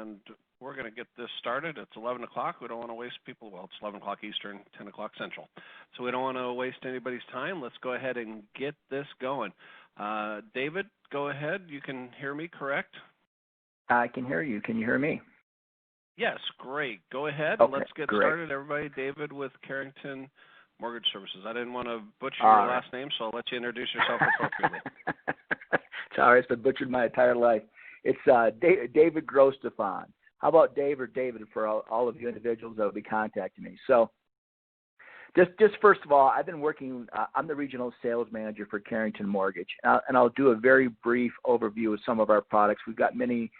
and we're going to get this started. It's 11 o'clock. We don't want to waste people. Well, it's 11 o'clock Eastern, 10 o'clock Central. So we don't want to waste anybody's time. Let's go ahead and get this going. David, go ahead. You can hear me, correct? I can hear you. Can you hear me? Yes, great. Go ahead. Okay, Let's get great. started, everybody. David with Carrington Mortgage Services. I didn't want to butcher your last name, so I'll let you introduce yourself appropriately. It's all right. It's been butchered my entire life. It's David Grostefan. How about Dave or David for all of you individuals that will be contacting me? So just first of all, I've been working, I'm the regional sales manager for Carrington Mortgage, and I'll do a very brief overview of some of our products. We've got many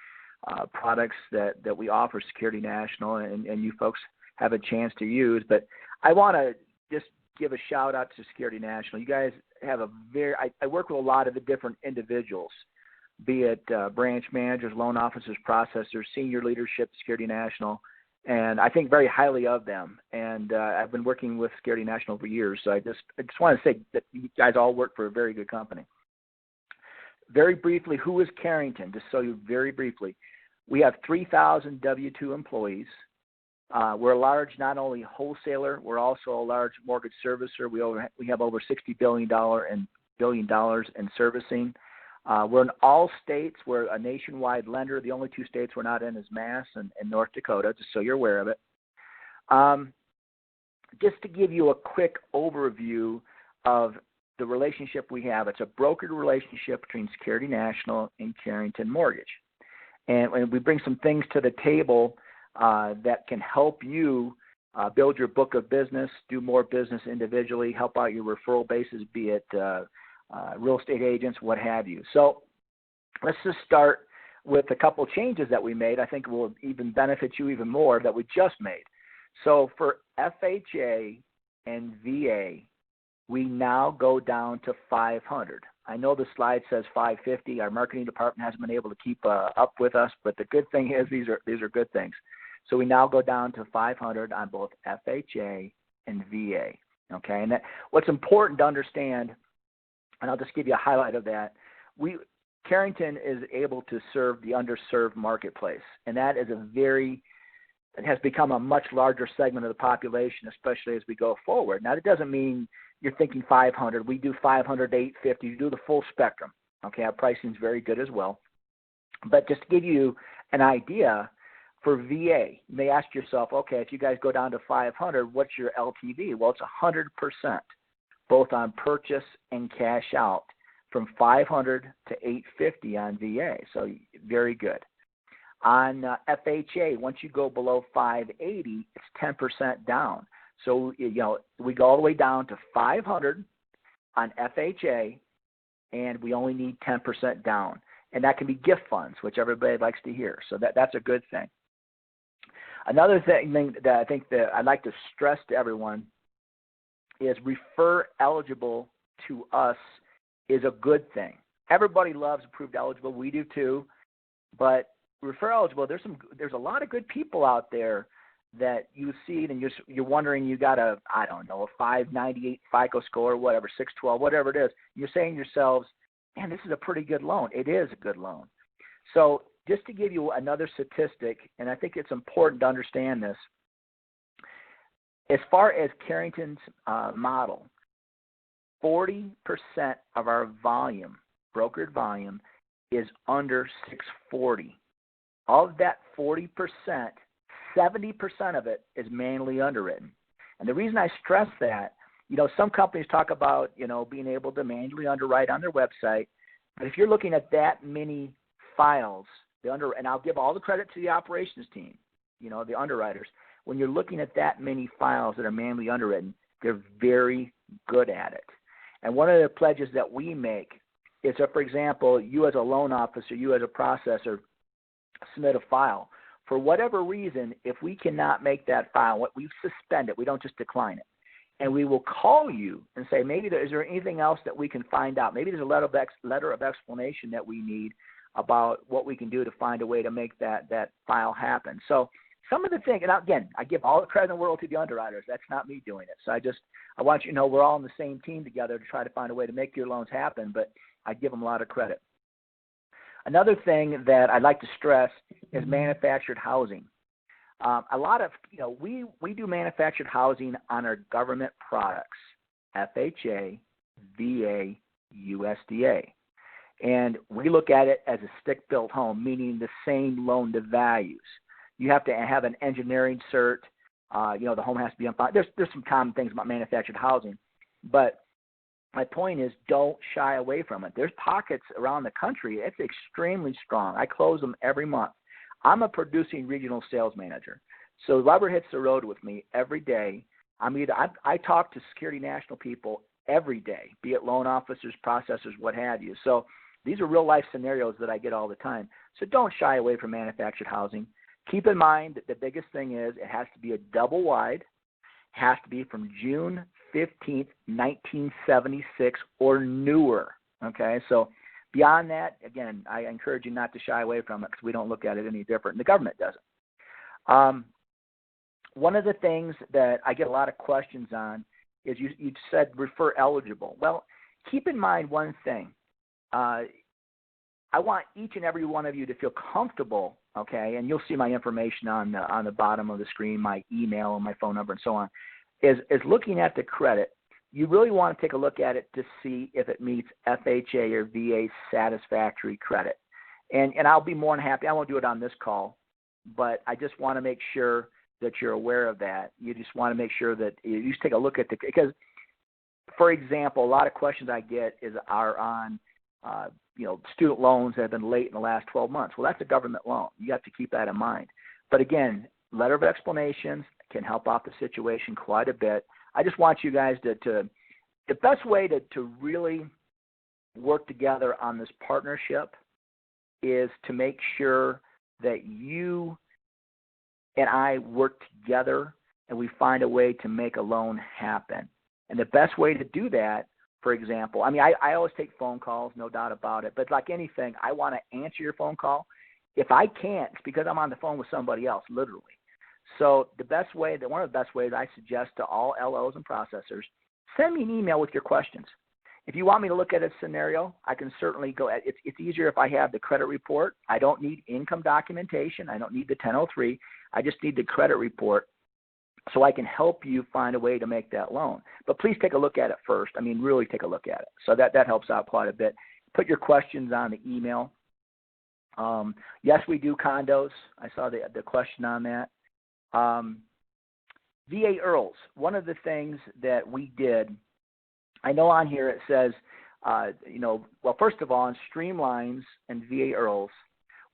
products that we offer Security National, and you folks have a chance to use, but I want to just give a shout out to Security National. You guys have I work with a lot of the different individuals, be it branch managers, loan officers, processors, senior leadership, Security National, and I think very highly of them. And I've been working with Security National for years, so I just want to say that you guys all work for a very good company. Very briefly, who is Carrington? Just so you very briefly, we have 3,000 W-2 employees. We're a large, not only wholesaler, we're also a large mortgage servicer. We have over $60 billion in servicing. We're in all states. We're a nationwide lender. The only two states we're not in is Mass and North Dakota, just so you're aware of it. Just to give you a quick overview of the relationship we have, it's a brokered relationship between Security National and Carrington Mortgage. And we bring some things to the table that can help you build your book of business, do more business individually, help out your referral bases, be it real estate agents, what have you. So let's just start with a couple changes that we made. I think will even benefit you even more that we just made. So for FHA and VA, we now go down to 500. I know the slide says 550. Our marketing department hasn't been able to keep up with us, but the good thing is these are good things. So we now go down to 500 on both FHA and VA. Okay, and what's important to understand, and I'll just give you a highlight of that. Carrington is able to serve the underserved marketplace, and that is it has become a much larger segment of the population, especially as we go forward. Now, that doesn't mean you're thinking 500. We do 500 to 850. You do the full spectrum. Okay, our pricing is very good as well. But just to give you an idea, for VA, you may ask yourself, okay, if you guys go down to 500, what's your LTV? Well, it's 100%, both on purchase and cash out, from 500 to 850 on VA. So very good. On FHA, once you go below 580, it's 10% down. So, we go all the way down to 500 on FHA, and we only need 10% down. And that can be gift funds, which everybody likes to hear. So that's a good thing. Another thing that I think that I'd like to stress to everyone is refer eligible to us is a good thing. Everybody loves approved eligible. We do too. But refer eligible, there's a lot of good people out there that you see and you're wondering you got a 598 FICO score or whatever, 612, whatever it is. You're saying to yourselves, man, this is a pretty good loan. It is a good loan. So just to give you another statistic, and I think it's important to understand this, as far as Carrington's model, 40% of our volume, brokered volume, is under 640. Of that 40%, 70% of it is manually underwritten. And the reason I stress that, some companies talk about, being able to manually underwrite on their website. But if you're looking at that many files, and I'll give all the credit to the operations team, the underwriters. When you're looking at that many files that are manually underwritten, they're very good at it. And one of the pledges that we make is that, for example, you as a loan officer, you as a processor, submit a file. For whatever reason, if we cannot make that file, we suspend it. We don't just decline it. And we will call you and say, is there anything else that we can find out? Maybe there's a letter of explanation that we need about what we can do to find a way to make that file happen. So some of the things, and again, I give all the credit in the world to the underwriters. That's not me doing it. So I want you to know we're all on the same team together to try to find a way to make your loans happen, but I give them a lot of credit. Another thing that I'd like to stress is manufactured housing. A lot of, we do manufactured housing on our government products, FHA, VA, USDA. And we look at it as a stick-built home, meaning the same loan to values. You have to have an engineering cert. The home has to be on fire. There's some common things about manufactured housing. But my point is, don't shy away from it. There's pockets around the country. It's extremely strong. I close them every month. I'm a producing regional sales manager. So rubber hits the road with me every day. I talk to Security National people every day, be it loan officers, processors, what have you. So these are real life scenarios that I get all the time. So don't shy away from manufactured housing. Keep in mind that the biggest thing is it has to be a double wide, has to be from June 15th, 1976 or newer. Okay, so beyond that, again, I encourage you not to shy away from it because we don't look at it any different, and the government doesn't. One of the things that I get a lot of questions on is you said refer eligible. Well, keep in mind one thing. I want each and every one of you to feel comfortable, okay, and you'll see my information on the bottom of the screen, my email and my phone number and so on, is looking at the credit. You really want to take a look at it to see if it meets FHA or VA satisfactory credit. And I'll be more than happy. I won't do it on this call, but I just want to make sure that you're aware of that. You just want to make sure that you just take a look at because, for example, a lot of questions I get are on student loans that have been late in the last 12 months. Well, that's a government loan. You have to keep that in mind. But again, letter of explanations can help out the situation quite a bit. I just want you guys to the best way to really work together on this partnership is to make sure that you and I work together and we find a way to make a loan happen. And the best way to do that, for example, I always take phone calls, no doubt about it. But like anything, I want to answer your phone call. If I can't, it's because I'm on the phone with somebody else, literally. So one of the best ways I suggest to all LOs and processors, send me an email with your questions. If you want me to look at a scenario, I can certainly go at it. It's easier if I have the credit report. I don't need income documentation. I don't need the 1003. I just need the credit report so I can help you find a way to make that loan. But please take a look at it first. Really take a look at it. So that helps out quite a bit. Put your questions on the email. Yes, we do condos. I saw the question on that. VA IRRRLs. One of the things that we did, I know on here it says, first of all, in Streamlines and VA IRRRLs,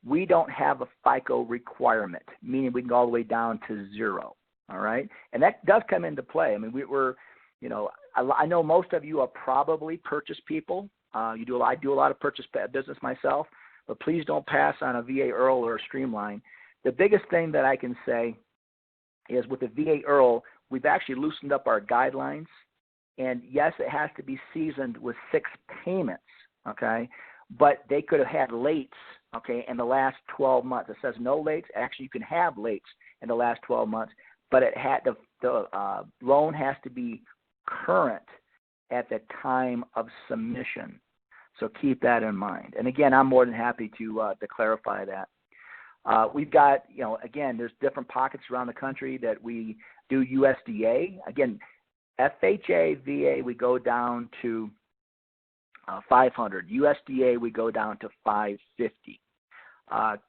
we don't have a FICO requirement, meaning we can go all the way down to 0. All right, and that does come into play. I know most of you are probably purchase people. I do a lot of purchase business myself, but please don't pass on a VA IRRRL or a Streamline. The biggest thing that I can say is with the VA IRRRL, we've actually loosened up our guidelines. And yes, it has to be seasoned with 6 payments, okay? But they could have had lates, okay, in the last 12 months. It says no lates. Actually, you can have lates in the last 12 months, but it had the loan has to be current at the time of submission. So keep that in mind. And again, I'm more than happy to clarify that. We've got, again, there's different pockets around the country that we do USDA. Again, FHA, VA, we go down to 500. USDA, we go down to 550.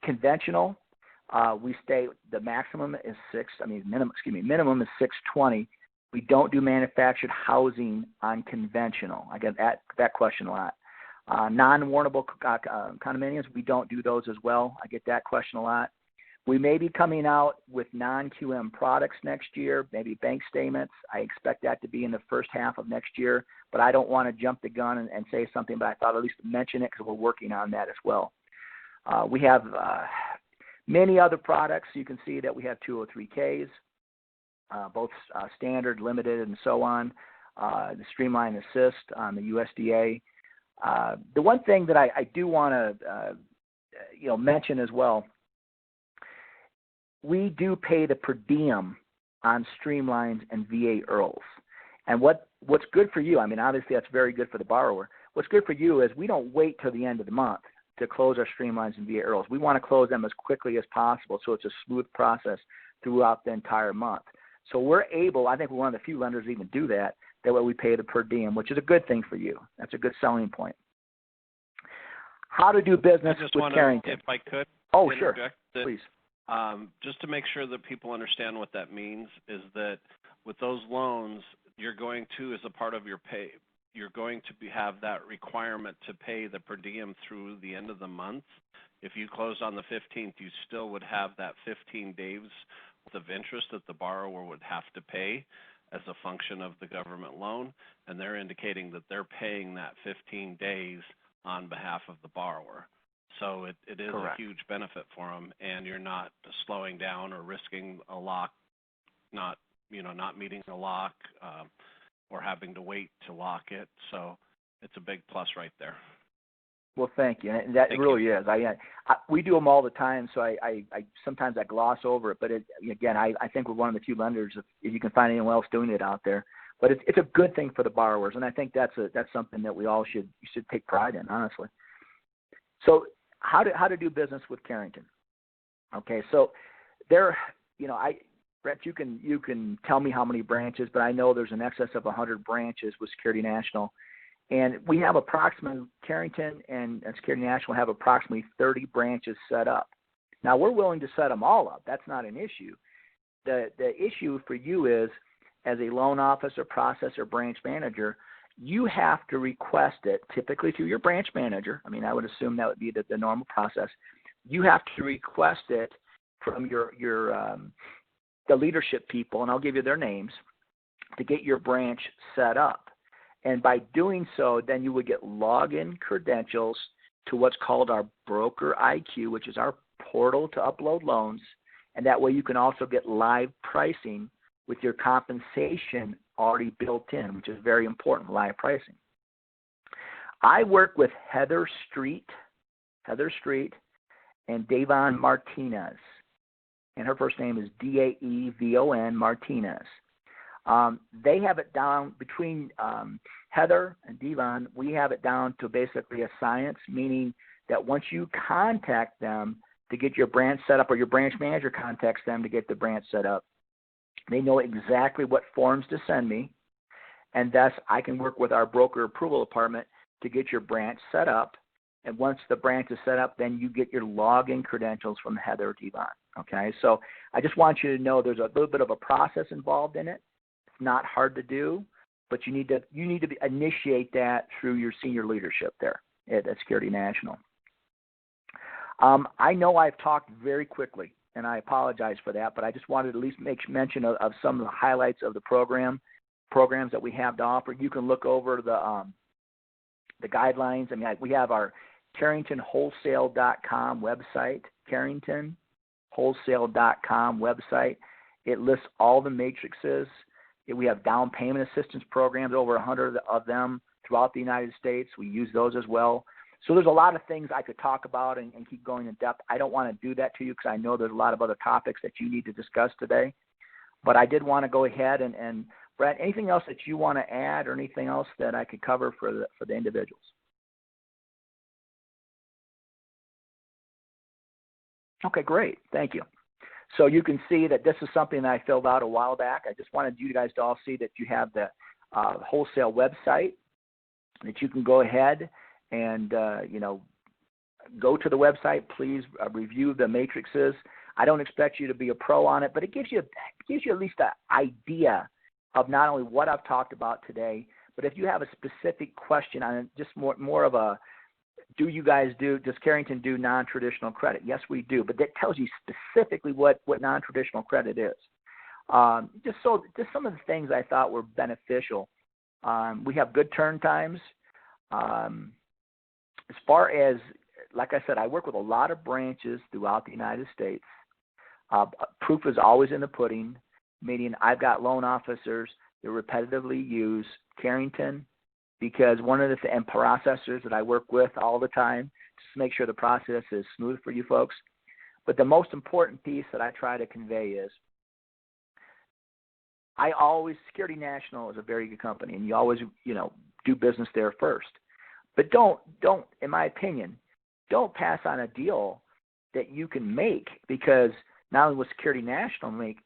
Conventional, we stay. The maximum is minimum is 620. We don't do manufactured housing on conventional. I get that question a lot. Non-warrantable condominiums, we don't do those as well. I get that question a lot. We may be coming out with non-QM products next year, maybe bank statements. I expect that to be in the first half of next year, but I don't want to jump the gun and say something, but I thought at least mention it because we're working on that as well. We have many other products. You can see that we have 203Ks, both standard, limited, and so on. The Streamline Assist on the USDA. The one thing that I do want to mention as well, we do pay the per diem on Streamlines and VA IRRRLs. And what's good for you, obviously that's very good for the borrower. What's good for you is we don't wait till the end of the month. to close our streamlines and VA IRRRLs. We want to close them as quickly as possible so it's a smooth process throughout the entire month. So we're able, I think we're one of the few lenders that even do that. That way we pay the per diem, which is a good thing for you. That's a good selling point. How to do business with Carrington. If I could interject, please. Just to make sure that people understand what that means is that with those loans, you're going to, as a part of your pay, you're going to have that requirement to pay the per diem through the end of the month. If you closed on the 15th, you still would have that 15 days worth of interest that the borrower would have to pay as a function of the government loan, and they're indicating that they're paying that 15 days on behalf of the borrower. So it is Correct. a huge benefit for them, and you're not slowing down or risking a lock, not meeting a lock, or having to wait to lock it. So it's a big plus right there. Well, thank you. And that really is. We do them all the time, so I sometimes I gloss over it. But again, I think we're one of the few lenders, if you can find anyone else doing it out there. But it's a good thing for the borrowers, and I think that's something that we all should take pride in, honestly. So how to do business with Carrington? Okay, so there, Brett, you can tell me how many branches, but I know there's an excess of 100 branches with Security National. And we have approximately, Carrington and Security National have approximately 30 branches set up. Now, we're willing to set them all up. That's not an issue. The issue for you is, as a loan officer, processor, branch manager, you have to request it, typically through your branch manager. I mean, I would assume that would be the normal process. You have to request it from the leadership people, and I'll give you their names, to get your branch set up. And by doing so, then you would get login credentials to what's called our Broker IQ, which is our portal to upload loans. And that way you can also get live pricing with your compensation already built in, which is very important, live pricing. I work with Heather Street and Davon Martinez. And her first name is Daevon Martinez. They have it down between Heather and Devon. We have it down to basically a science, meaning that once you contact them to get your branch set up, or your branch manager contacts them to get the branch set up, they know exactly what forms to send me, and thus I can work with our broker approval department to get your branch set up. And once the branch is set up, then you get your login credentials from Heather or Devon. Okay, so I just want you to know there's a little bit of a process involved in it. It's not hard to do, but you need to initiate that through your senior leadership there at Security National. I know I've talked very quickly, and I apologize for that, but I just wanted to at least make mention of some of the highlights of the programs that we have to offer. You can look over the guidelines. I mean, we have our CarringtonWholesale.com website, CarringtonWholesale.com website. It lists all the matrices. We have down payment assistance programs, over 100 of them throughout the United States. We use those as well. So there's a lot of things I could talk about and keep going in depth. I don't want to do that to you because I know there's a lot of other topics that you need to discuss today. But I did want to go ahead and Brett, anything else that you want to add or anything else that I could cover for the individuals? Okay, great. Thank you. So you can see that this is something that I filled out a while back. I just wanted you guys to all see that you have the wholesale website, that you can go ahead and, go to the website. Please review the matrices. I don't expect you to be a pro on it, but it gives you at least an idea of not only what I've talked about today, but if you have a specific question on it, just more of a, does Carrington do non-traditional credit? Yes, we do, but that tells you specifically what non-traditional credit is. Just some of the things I thought were beneficial. We have good turn times. As far as, like I said, I work with a lot of branches throughout the United States. Proof is always in the pudding, meaning I've got loan officers that repetitively use Carrington, because one of the and processors that I work with all the time, just to make sure the process is smooth for you folks. But the most important piece that I try to convey is Security National is a very good company, and you always, do business there first. But don't, in my opinion, don't pass on a deal that you can make, because not only will Security National make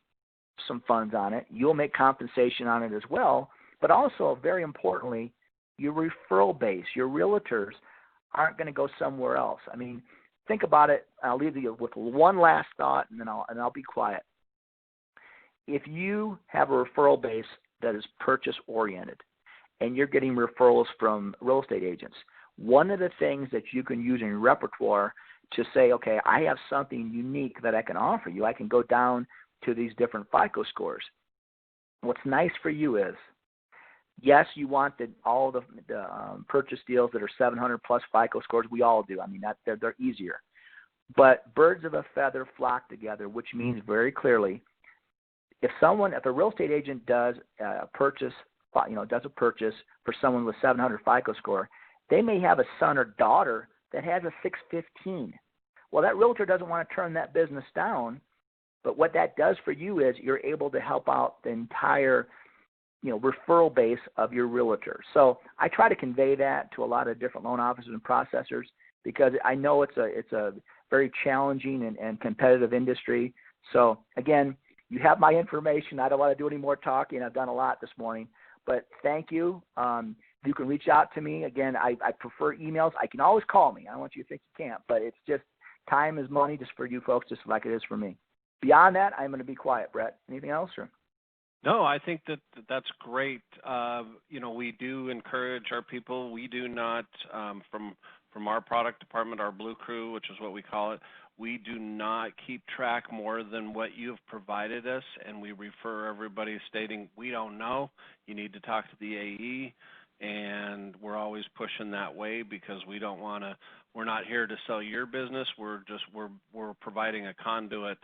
some funds on it, you'll make compensation on it as well, but also, very importantly, your referral base, your realtors aren't going to go somewhere else. I mean, think about it. I'll leave you with one last thought, and then I'll be quiet. If you have a referral base that is purchase-oriented and you're getting referrals from real estate agents, one of the things that you can use in your repertoire to say, okay, I have something unique that I can offer you. I can go down to these different FICO scores. What's nice for you is, yes, you want all the purchase deals that are 700-plus FICO scores. We all do. I mean, they're easier. But birds of a feather flock together, which means very clearly, if a real estate agent does a purchase for someone with 700 FICO score, they may have a son or daughter that has a 615. Well, that realtor doesn't want to turn that business down, but what that does for you is you're able to help out the entire referral base of your realtor. So I try to convey that to a lot of different loan officers and processors, because I know it's a very challenging and competitive industry. So again, you have my information. I don't want to do any more talking. I've done a lot this morning, but thank you. You can reach out to me. Again, I prefer emails. I can always call me. I don't want you to think you can't, but it's just time is money just for you folks, just like it is for me. Beyond that, I'm going to be quiet, Brett. Anything else? Or? No, I think that's great. We do encourage our people. We do not, from our product department, our Blue Crew, which is what we call it, we do not keep track more than what you've provided us, and we refer everybody stating, we don't know. You need to talk to the AE, and we're always pushing that way, because we don't want to. We're not here to sell your business. We're providing a conduit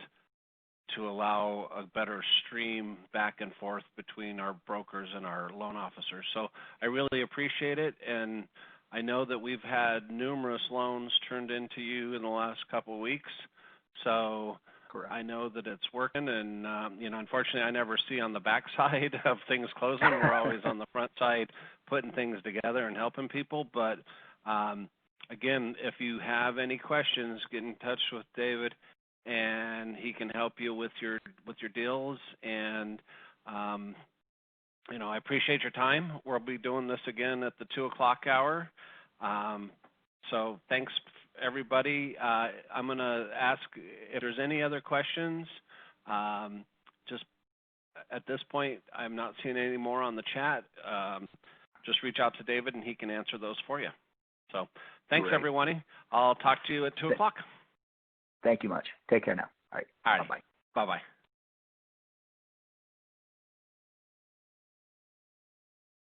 to allow a better stream back and forth between our brokers and our loan officers. So I really appreciate it, and I know that we've had numerous loans turned into you in the last couple of weeks. So correct. I know that it's working, and unfortunately, I never see on the back side of things closing. We're always on the front side putting things together and helping people. But again, if you have any questions, get in touch with David, and he can help you with your deals. And I appreciate your time. We'll be doing this again at the 2:00 hour. So thanks, everybody. I'm going to ask if there's any other questions. Just at this point, I'm not seeing any more on the chat. Just reach out to David, and he can answer those for you. So thanks, Great. everyone. I'll talk to you at 2:00. Thank you much. Take care now. All right. All right. Bye-bye. Bye-bye.